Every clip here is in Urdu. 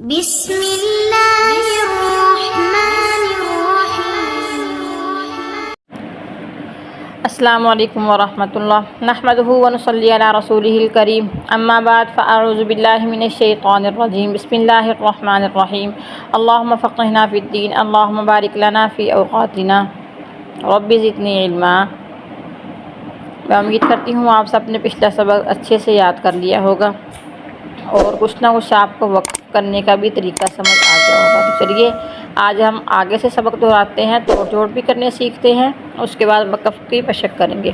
بسم اللہ الرحمن الرحیم۔ السلام علیکم ورحمۃ اللہ، نحمدہ ونصلی علی رسولہ الکریم، اما بعد فاعوذ باللہ من الشیطان الرجیم، بسم اللہ الرحمن الرحیم۔ اللہم فقہنا فی الدین، اللہم بارک لنا فی اوقاتنا، رب زدنی علما۔ میں امید کرتی ہوں آپ سب نے پچھلا سبق اچھے سے یاد کر لیا ہوگا اور کچھ نہ کچھ آپ کو وقف کرنے کا بھی طریقہ سمجھ آ گیا ہوگا۔ تو چلیے آج ہم آگے سے سبق دہراتے ہیں، توڑ جوڑ بھی کرنے سیکھتے ہیں، اس کے بعد وقف کی مشق کریں گے۔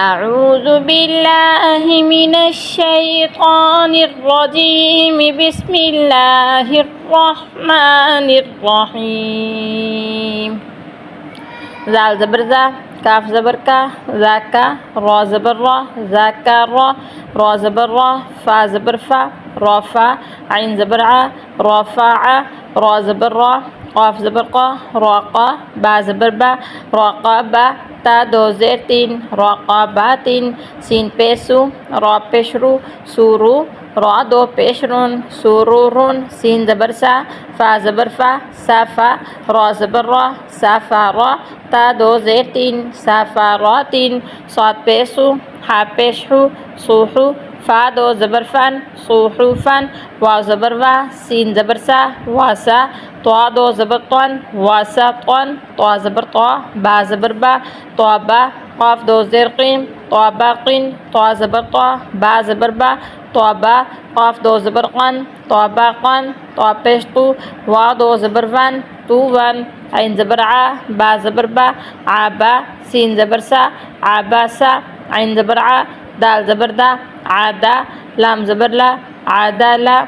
اعوذ باللہ من الشیطان الرجیم، بسم اللہ الرحمن الرحیم۔ زال زبر زا، کاف زبر کا، زا کا، را زبر را، زا کا را، را زبر را، فا زبر فا، را فا، عین زبر ع، را فا ع، را زبر را، قاف زبر قا، را قا، با زبر با، را قا با، تا دو زیر تین، را قا با تین، سین پیسو، را پیشرو، سورو، را دو پیشرون، سورورون، سین زبر سا، فا زبر فا، سا فا، را زبر را، سا فا را، تا دو زیر تین، سا فا را تین، صاد پیسو، ہا پیشو، سوحو، فا دو زبر فن، سوحو فن، واو زبر وا، سین زبر سا، واسا، طا دو زبر طن، واسا طن، طا زبر طا، با زبر با، طا با، قاف دو زیر قیم، طا با قین، طا زبر طا، با زبر با، طا با، قاف دو زبر قن، طا با قن، طا پیش تو، وا دو زبر ون، تو ون، عین زبر ع، با زبر با، ع با، سین زبر سا، ع با سا، عین زبر ع، دال زبر دا، ع دا، لام زبر لا، ع دا لا،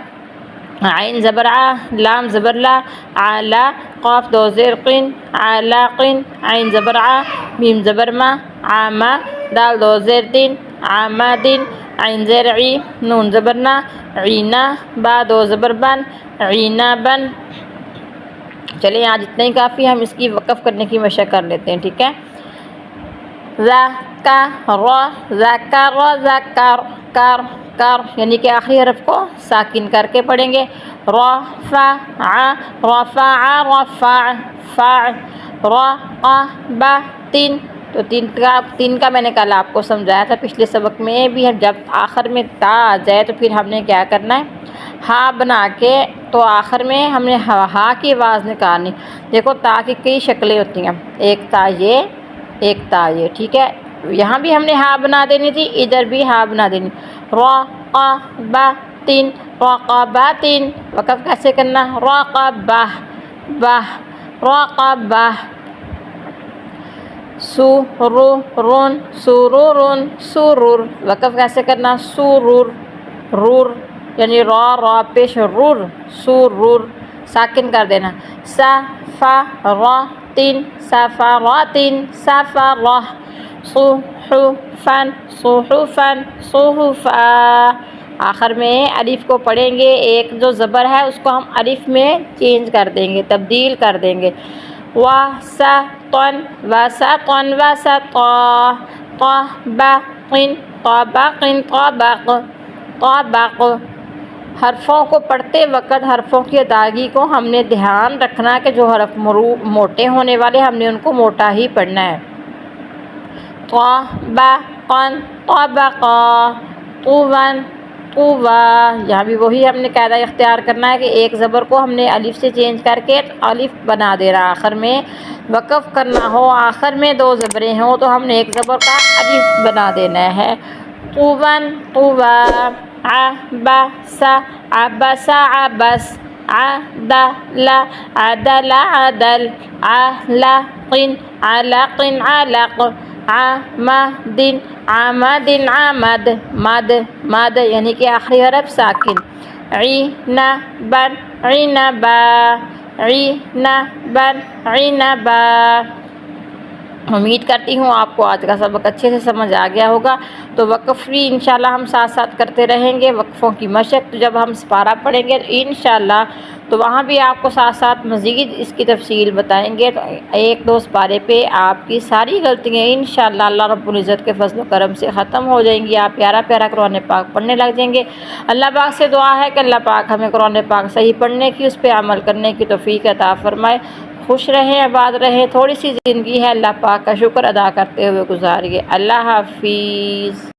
عین زبر ع، لام زبر لا، ع لا، قاف دو زیر قین، ع لا قین، عین زبر ع، میم زبر ما، ع ما، دال دو زیر دین، ع ما دین، عین زیر عی، نون زبر نا، عینا، با دو زبر بن، عینا بن۔ چلیے آج اتنا ہی کافی، ہم اس کی وقف کرنے کی مشق کر لیتے ہیں، ٹھیک ہے۔ ذا کا را، ذا کا را، ذا کار، کار، کار یعنی کہ آخری حرف کو ساکن کر کے پڑھیں گے۔ را فا ع، را فا ع، را فا فا، را قا با تین، تو تین کا میں نے کل آپ کو سمجھایا تھا پچھلے سبق میں بھی، جب آخر میں تا آ جائے تو پھر ہم نے کیا کرنا ہے، ہا بنا کے، تو آخر میں ہم نے ہا کی آواز نکالنی۔ دیکھو تا کی کئی شکلیں ہوتی ہیں، ایک تا یہ، ایک تا یہ، ٹھیک ہے۔ یہاں بھی ہم نے ہا بنا دینی تھی، ادھر بھی ہا بنا دینی۔ را قا با تین، را قا با تین، وقف کیسے کرنا، را قا با با، را قا با، سو رو رون، سورورون، سورور، وقف کیسے کرنا، سورور، رور یعنی را پیش رور، سورور، ساکن کر دینا۔ سا فا را تین، سا فا را تین، سا فا را، صوحو فن، صوحو فن، صوحو فا۔ آخر میں الف کو پڑھیں گے، ایک جو زبر ہے اس کو ہم الف میں چینج کر دیں گے، تبدیل کر دیں گے۔ وا سا طن، وا سا طن، وا سا طا، طا با قن، طا با قن، طا باق، طا باق۔ حرفوں کو پڑھتے وقت حرفوں کی ادائیگی کو ہم نے دھیان رکھنا کہ جو حرف موٹے ہونے والے ہم نے ان کو موٹا ہی پڑھنا ہے۔ طا با قن، طا باقا، طوبن، طوبا، یہاں بھی وہی ہم نے قاعدہ اختیار کرنا ہے کہ ایک زبر کو ہم نے الف سے چینج کر کے الف بنا دے رہا، آخر میں وقف کرنا ہو، آخر میں دو زبریں ہوں تو ہم نے ایک زبر کا الف بنا دینا ہے۔ طوبن، طوبا، عبسا، عبسا، عبس، عدل، عدل، عدل، علق، علق، علق، عمد، عمد، عمد، مد، مد یعنی کہ آخری حرف ساکن۔ عنبا، عنبا، عنبا، عنبا۔ امید کرتی ہوں آپ کو آج کا سبق اچھے سے سمجھ آ گیا ہوگا، تو وقف بھی انشاءاللہ ہم ساتھ ساتھ کرتے رہیں گے، وقفوں کی مشق جب ہم سپارہ پڑھیں گے انشاءاللہ تو وہاں بھی آپ کو ساتھ ساتھ مزید اس کی تفصیل بتائیں گے۔ تو ایک دو پارے پہ آپ کی ساری غلطیاں انشاءاللہ اللہ رب العزت کے فضل و کرم سے ختم ہو جائیں گی۔ آپ پیارا پیارا قرآن پاک پڑھنے لگ جائیں گے۔ اللہ پاک سے دعا ہے کہ اللہ پاک ہمیں قرآن پاک صحیح پڑھنے کی، اس پہ عمل کرنے کی توفیق عطا فرمائے۔ خوش رہیں، آباد رہیں، تھوڑی سی زندگی ہے، اللہ پاک کا شکر ادا کرتے ہوئے گزاریے۔ اللہ حافظ۔